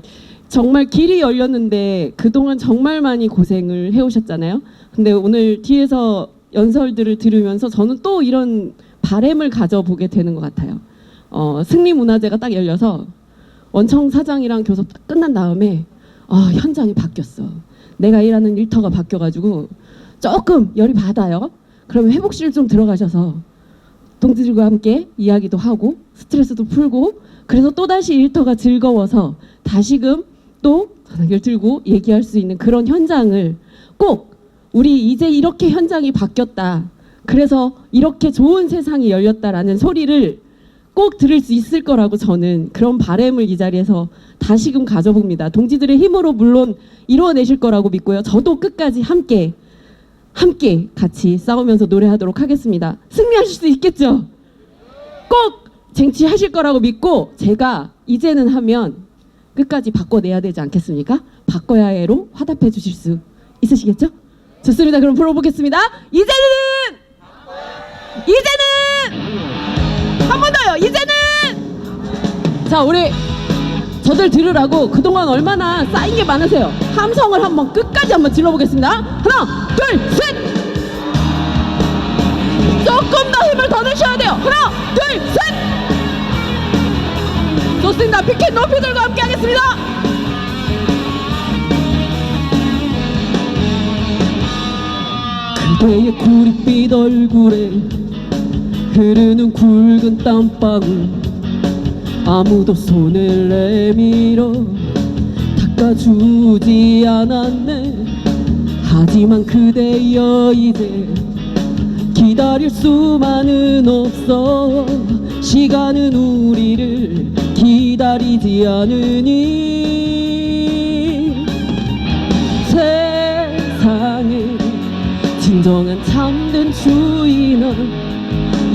정말 길이 열렸는데 그동안 정말 많이 고생을 해오셨잖아요. 근데 오늘 뒤에서 연설들을 들으면서 저는 또 이런 바램을 가져보게 되는 것 같아요. 승리문화제가 딱 열려서 원청 사장이랑 교섭 딱 끝난 다음에 현장이 바뀌었어. 내가 일하는 일터가 바뀌어가지고 조금 열이 받아요. 그러면 회복실 좀 들어가셔서 동지들과 함께 이야기도 하고 스트레스도 풀고 그래서 또다시 일터가 즐거워서 다시금 또 전화기를 들고 얘기할 수 있는 그런 현장을 꼭 우리 이제 이렇게 현장이 바뀌었다. 그래서 이렇게 좋은 세상이 열렸다라는 소리를 꼭 들을 수 있을 거라고 저는 그런 바람을 이 자리에서 다시금 가져봅니다. 동지들의 힘으로 물론 이루어내실 거라고 믿고요. 저도 끝까지 함께 같이 싸우면서 노래하도록 하겠습니다. 승리하실 수 있겠죠? 꼭 쟁취하실 거라고 믿고 제가 이제는 하면 끝까지 바꿔내야 되지 않겠습니까? 바꿔야 해로 화답해 주실 수 있으시겠죠? 좋습니다. 그럼 불러보겠습니다. 이제는 한 번 더요. 이제는 자 우리 저들 들으라고 그동안 얼마나 쌓인 게 많으세요. 함성을 한번 끝까지 한번 질러보겠습니다. 하나 둘 셋. 조금 더 힘을 더 내셔야 돼요. 하나 둘 셋. 좋습니다. 피켓 높이들과 함께 하겠습니다. 그대의 구릿빛 얼굴에 흐르는 굵은 땀방울 아무도 손을 내밀어 닦아주지 않았네. 하지만 그대여 이제 기다릴 수만은 없어. 시간은 우리를 기다리지 않으니 세상에 진정한 참된 주인은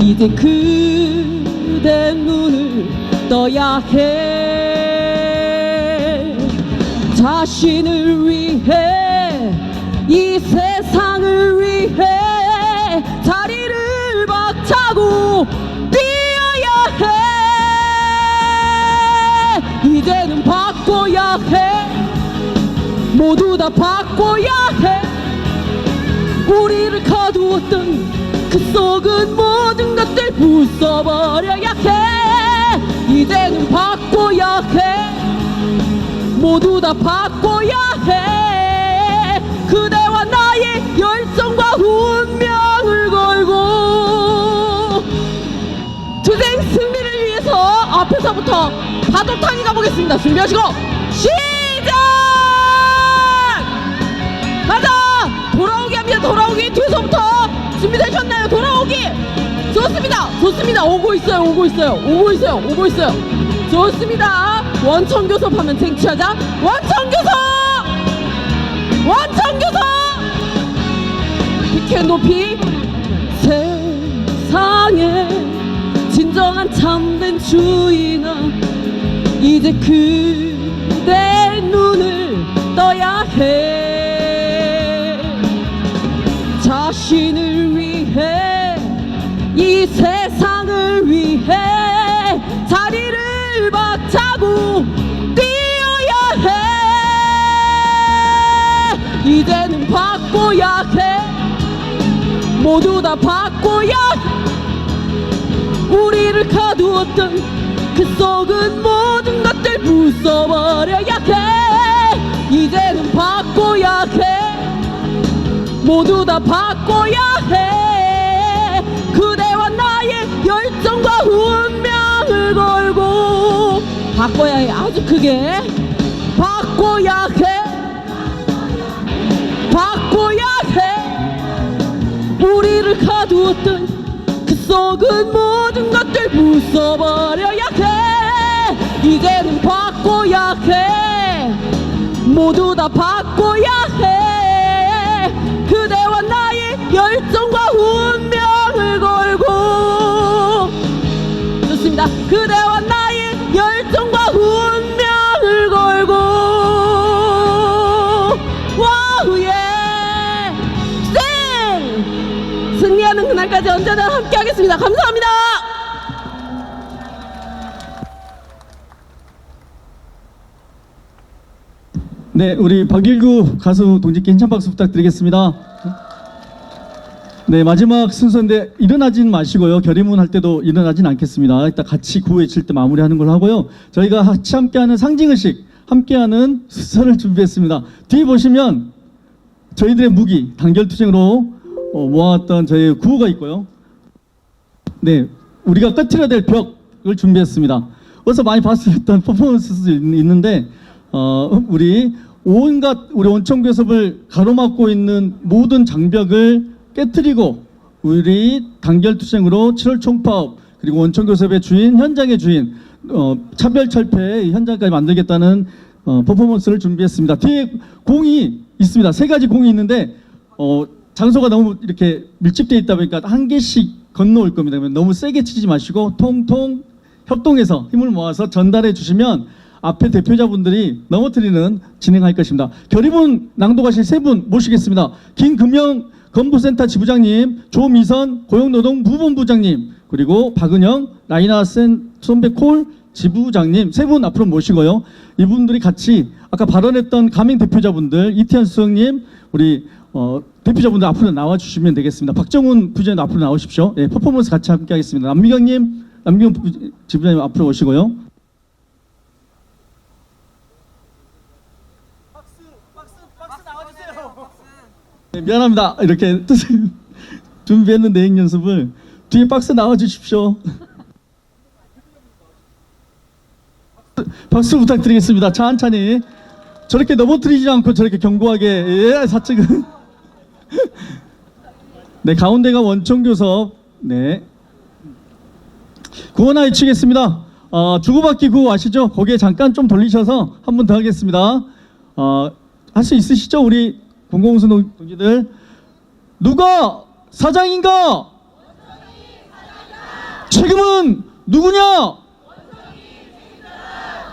이제 그대 눈을 떠야 해. 자신을 위해 이 세상을 위해 자리를 박차고 뛰어야 해. 이제는 바꿔야 해. 모두 다 바꿔야 해. 우리를 가두었던 그 속은 모든 것들 부숴버려야 해. 이제는 바꿔야 해. 모두 다 바꿔야 해. 그대와 나의 열정과 운명을 걸고 투쟁 승리를 위해서 앞에서부터 파도타기 가보겠습니다. 준비하시고 시작! 가자! 돌아오기 합니다. 돌아오기. 뒤에서부터 준비되셨나요? 돌아오기. 좋습니다. 좋습니다. 오고 있어요. 오고 있어요. 오고 있어요. 오고 있어요. 좋습니다. 원청교섭 하면 쟁취하자. 원청교섭! 원청교섭! 피켓 높이 세상에 진정 진정한 참된 주인은 이제 그대 눈을 떠야 해. 자신을 위해 이 세상을 위해 자리를 박차고 뛰어야 해. 이제는 바꿔야 해. 모두 다 바꿔야 해. 우리를 가두었던 그 속은 모든 것들 부숴버려야 해. 이제는 바꿔야 해. 모두 다 바꿔야 해. 그대와 나의 열정과 운명을 걸고 바꿔야 해. 아주 크게 바꿔야 해. 바꿔야 해. 우리를 가두었던 그 속은 모든 것들 부숴버려야 해. 이제는 바꿔야 해. 모두 다 바꿔야 해. 그대와 나의 열정과 운명을 걸고. 좋습니다. 그대와 나의 열정과 운명을 걸고. 와우 예. 쌩! 승리하는 그날까지 언제나 함께하겠습니다. 감사합니다. 네, 우리 박일구 가수 동지께 힘찬 박수 부탁드리겠습니다. 네, 마지막 순서인데 일어나진 마시고요. 결의문 할 때도 일어나진 않겠습니다. 이따 같이 구호 외칠 때 마무리하는 걸로 하고요. 저희가 같이 함께하는 상징의식, 함께하는 수선을 준비했습니다. 뒤에 보시면 저희들의 무기, 단결투쟁으로 모아왔던 저희 구호가 있고요. 네, 우리가 꺼트려야 될 벽을 준비했습니다. 어디서 많이 봤었던 퍼포먼스도 있는데 우리 온갖 우리 원청교섭을 가로막고 있는 모든 장벽을 깨트리고 우리 단결투쟁으로 7월 총파업 그리고 원청교섭의 주인, 현장의 주인 차별철폐 현장까지 만들겠다는 퍼포먼스를 준비했습니다. 뒤에 공이 있습니다. 3가지 공이 있는데 장소가 너무 이렇게 밀집되어 있다 보니까 한 개씩 건너올 겁니다. 그러면 너무 세게 치지 마시고 통통 협동해서 힘을 모아서 전달해 주시면 앞에 대표자분들이 넘어뜨리는 진행할 것입니다. 결의문 낭독하실 3분 모시겠습니다. 김금영 건보센터 지부장님, 조미선 고용노동부본부장님, 그리고 박은영 라이나 손배콜 지부장님 3분 앞으로 모시고요. 이분들이 같이 아까 발언했던 가맹 대표자분들 이태현 수석님, 우리 대표자분들 앞으로 나와주시면 되겠습니다. 박정훈 부장님 앞으로 나오십시오. 네, 퍼포먼스 같이 함께 하겠습니다. 남미경님, 남미경 지부장님 앞으로 오시고요. 네, 미안합니다. 이렇게 준비했는 내용 연습을 뒤에 박스 나와주십시오. 박수 부탁드리겠습니다. 천천히 저렇게 넘어뜨리지 않고 저렇게 견고하게 사측은 네, 가운데가 원청교섭. 네, 구호 하나 외치겠습니다. 주고받기 구호 아시죠? 거기에 잠깐 좀 돌리셔서 한 번 더 하겠습니다. 할 수 있으시죠? 우리 공공운수 동지들. 누가 사장인가? 책임은 누구냐?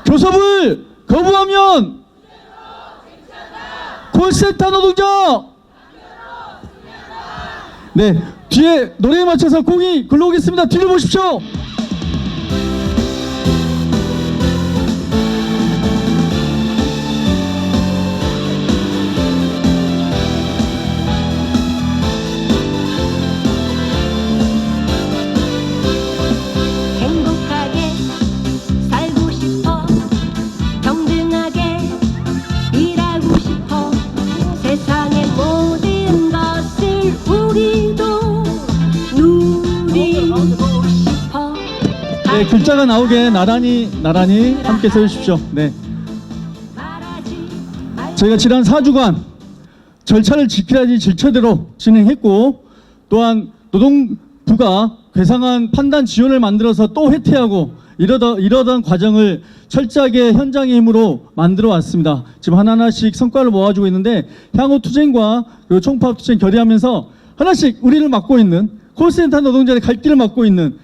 교섭을 거부하면 콜센터 노동자. 네, 뒤에 노래에 맞춰서 공이 굴러오겠습니다. 뒤를 보십시오. 행복하게 살고 싶어 평등하게 일하고 싶어 세상의 모든 것을 우리도 누리고 싶어. 네, 글자가 나오게 나란히 함께 서주십시오. 네, 저희가 지난 4주간 절차를 지켜야지 질처대로 진행했고, 또한 노동부가 괴상한 판단 지원을 만들어서 또 회퇴하고 이러던 과정을 철저하게 현장의 힘으로 만들어 왔습니다. 지금 하나하나씩 성과를 모아주고 있는데, 향후 투쟁과 그리고 총파업 투쟁 결의하면서 하나씩 우리를 맡고 있는 콜센터 노동자의 갈 길을 맡고 있는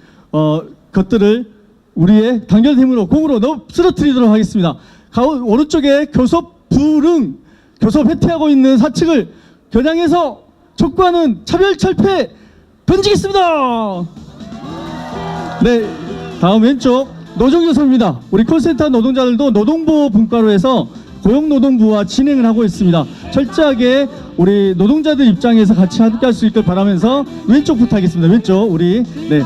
것들을 우리의 단결 힘으로 공으로 쓰러뜨리도록 하겠습니다. 오른쪽에 교섭 불응, 교섭 해태하고 있는 사측을 겨냥해서 촉구하는 차별 철폐 던지겠습니다. 네, 다음 왼쪽 노동교섭입니다. 우리 콜센터 노동자들도 노동보호 분과로 해서 고용노동부와 진행을 하고 있습니다. 철저하게 우리 노동자들 입장에서 같이 함께할 수 있길 바라면서 왼쪽부터 하겠습니다. 왼쪽 우리 네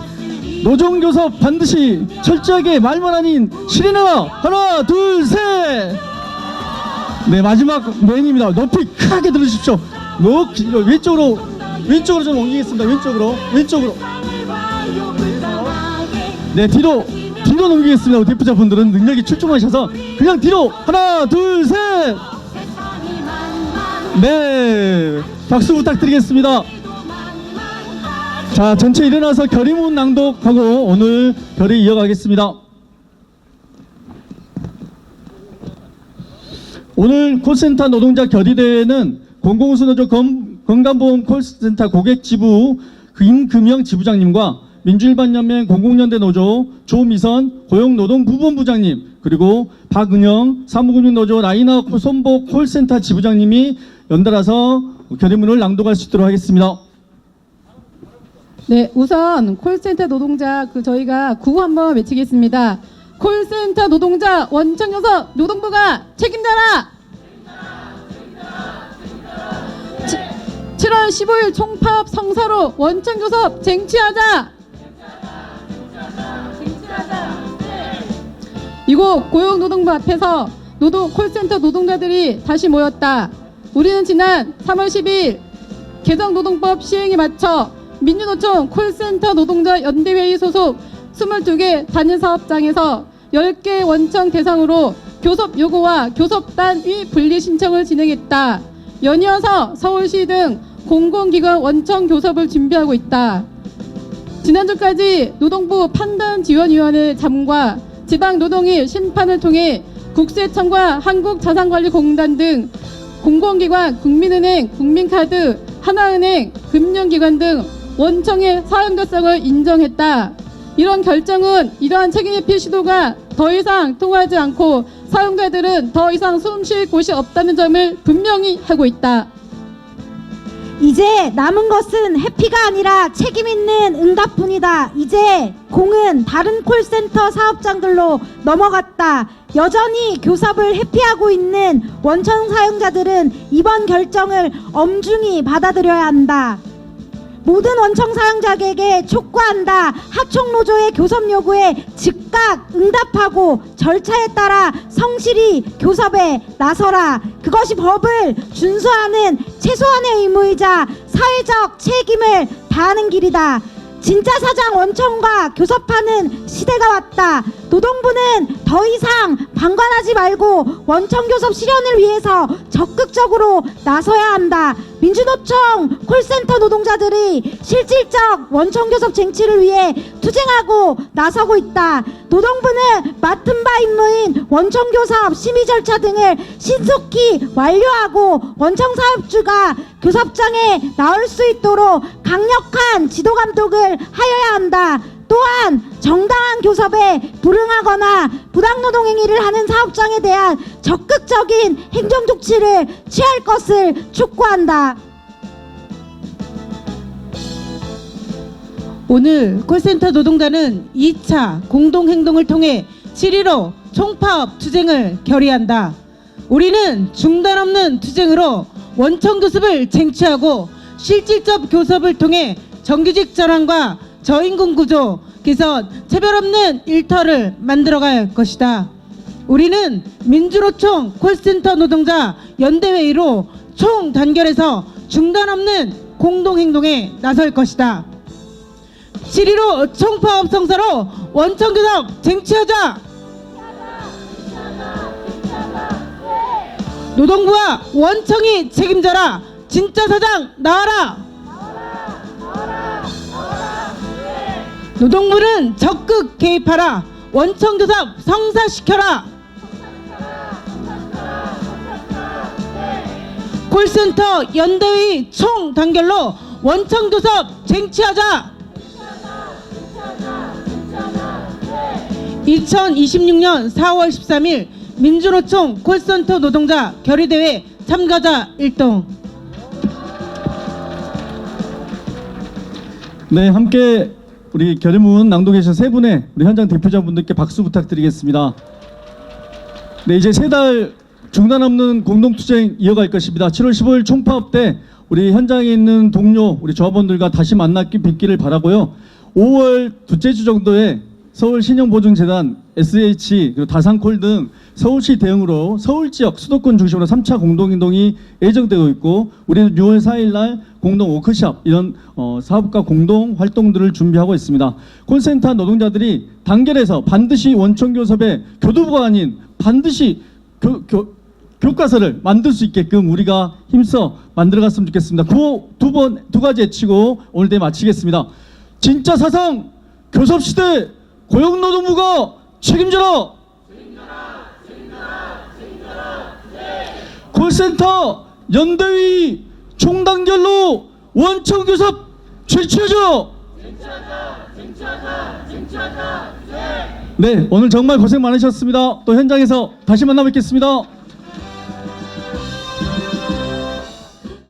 노동교섭 반드시 철저하게 말만 아닌 실행하라. 하나 둘 셋. 네, 마지막 메인입니다. 높이 크게 들으십시오. 왼쪽으로 좀 옮기겠습니다. 왼쪽으로. 네, 뒤로 넘기겠습니다. 우리 대표자분들은 능력이 출중하셔서 그냥 뒤로 하나 둘 셋. 네, 박수 부탁드리겠습니다. 자, 전체 일어나서 결의문 낭독하고 오늘 결의 이어가겠습니다. 오늘 콜센터 노동자 결의대회는 공공운수노조 건강보험 콜센터 고객지부 임금영 지부장님과 민주일반연맹 공공연대 노조 조미선 고용노동부본부장님 그리고 박은영 사무금융노조 라이너 손보 콜센터 지부장님이 연달아서 결의문을 낭독할 수 있도록 하겠습니다. 네, 우선 콜센터 노동자 저희가 구호 한번 외치겠습니다. 콜센터 노동자 원청교섭 노동부가 책임져라. 7월 15일 총파업 성사로 원청교섭 쟁취하자. 이곳 고용노동부 앞에서 콜센터 노동자들이 다시 모였다. 우리는 지난 3월 10일 개정노동법 시행에 맞춰 민주노총 콜센터 노동자 연대회의 소속 22개 단일사업장에서 10개 원청 대상으로 교섭 요구와 교섭단위 분리 신청을 진행했다. 연이어서 서울시 등 공공기관 원청 교섭을 준비하고 있다. 지난주까지 노동부 판단지원위원회 잠과 지방노동위 심판을 통해 국세청과 한국자산관리공단 등 공공기관, 국민은행, 국민카드, 하나은행, 금융기관 등 원청의 사용자성을 인정했다. 이런 결정은 이러한 책임회피 시도가 더 이상 통하지 않고 사용자들은 더 이상 숨 쉴 곳이 없다는 점을 분명히 하고 있다. 이제 남은 것은 해피가 아니라 책임 있는 응답뿐이다. 이제 공은 다른 콜센터 사업장들로 넘어갔다. 여전히 교섭을 회피하고 있는 원청 사용자들은 이번 결정을 엄중히 받아들여야 한다. 모든 원청 사용자에게 촉구한다. 하청노조의 교섭 요구에 즉각 응답하고 절차에 따라 성실히 교섭에 나서라. 그것이 법을 준수하는 최소한의 의무이자 사회적 책임을 다하는 길이다. 진짜 사장 원청과 교섭하는 시대가 왔다. 노동부는 더 이상 방관하지 말고 원청 교섭 실현을 위해서 적극적으로 나서야 한다. 민주노총 콜센터 노동자들이 실질적 원청 교섭 쟁취를 위해 투쟁하고 나서고 있다. 노동부는 맡은 바 임무인 원청 교섭 심의 절차 등을 신속히 완료하고 원청 사업주가 교섭장에 나올 수 있도록 강력한 지도 감독을 하여야 한다. 또한 정당한 교섭에 불응하거나 부당노동 행위를 하는 사업장에 대한 적극적인 행정 조치를 취할 것을 촉구한다. 오늘 콜센터 노동자는 2차 공동행동을 통해 7.15 총파업 투쟁을 결의한다. 우리는 중단 없는 투쟁으로 원청 교섭을 쟁취하고 실질적 교섭을 통해 정규직 전환과 저임금 구조 개선, 차별 없는 일터를 만들어갈 것이다. 우리는 민주노총 콜센터 노동자 연대회의로 총 단결해서 중단 없는 공동행동에 나설 것이다. 7.15 총파업 성사로 원청교섭 쟁취하자! 노동부와 원청이 책임져라! 진짜 사장 나와라! 노동부는 적극 개입하라. 원청교섭 성사시켜라. 콜센터 연대회의 총 단결로 원청교섭 쟁취하자. 2026년 4월 13일 민주노총 콜센터 노동자 결의대회 참가자 1등. 네, 함께 우리 결의문 낭독해 주신 세 분의 우리 현장 대표자분들께 박수 부탁드리겠습니다. 네, 이제 세 달 중단 없는 공동투쟁 이어갈 것입니다. 7월 15일 총파업 때 우리 현장에 있는 동료, 우리 조합원들과 다시 뵙기를 바라고요. 5월 둘째 주 정도에 서울 신영보증재단, SH, 그리고 다산콜 등 서울시 대응으로 서울 지역 수도권 중심으로 3차 공동행동이 예정되고 있고, 우리는 6월 4일 날 공동 워크숍 이런 사업과 공동 활동들을 준비하고 있습니다. 콜센터 노동자들이 단결해서 반드시 원청교섭의 교두보가 아닌 반드시 교과서를 만들 수 있게끔 우리가 힘써 만들어갔으면 좋겠습니다. 두 가지 외치고 오늘 대회 마치겠습니다. 진짜 사상 교섭시대 고용노동부가 책임져라! 콜센터 연대위 총단결로 원청교섭 제치하자! 네, 오늘 정말 고생 많으셨습니다. 또 현장에서 다시 만나 뵙겠습니다.